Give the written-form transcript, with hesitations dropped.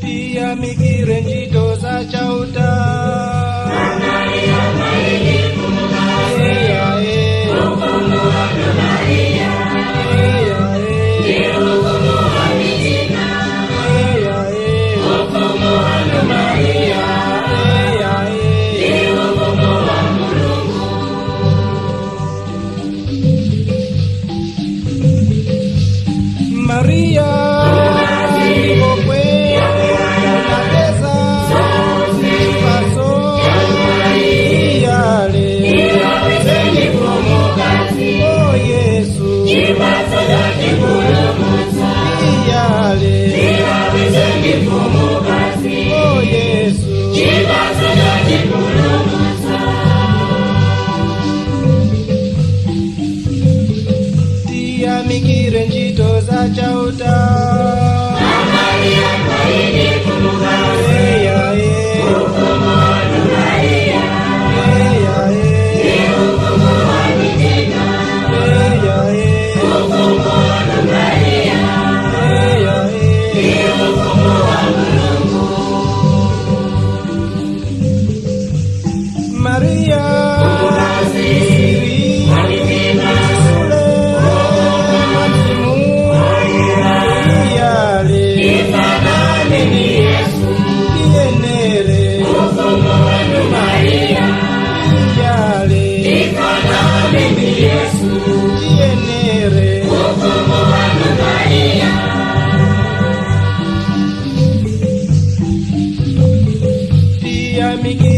Tiyamikire ntchito za chauta. Maria Ibokwe Unateza Chipaso Iyale Zengi Kumukati Oh Yesu Chipaso Yaki Kulumusa Iyale Zengi Kumukati Oh Yesu Chipaso Yaki Kulumusa Tiyamikire ntchito za chauta. Maria Tiyamikire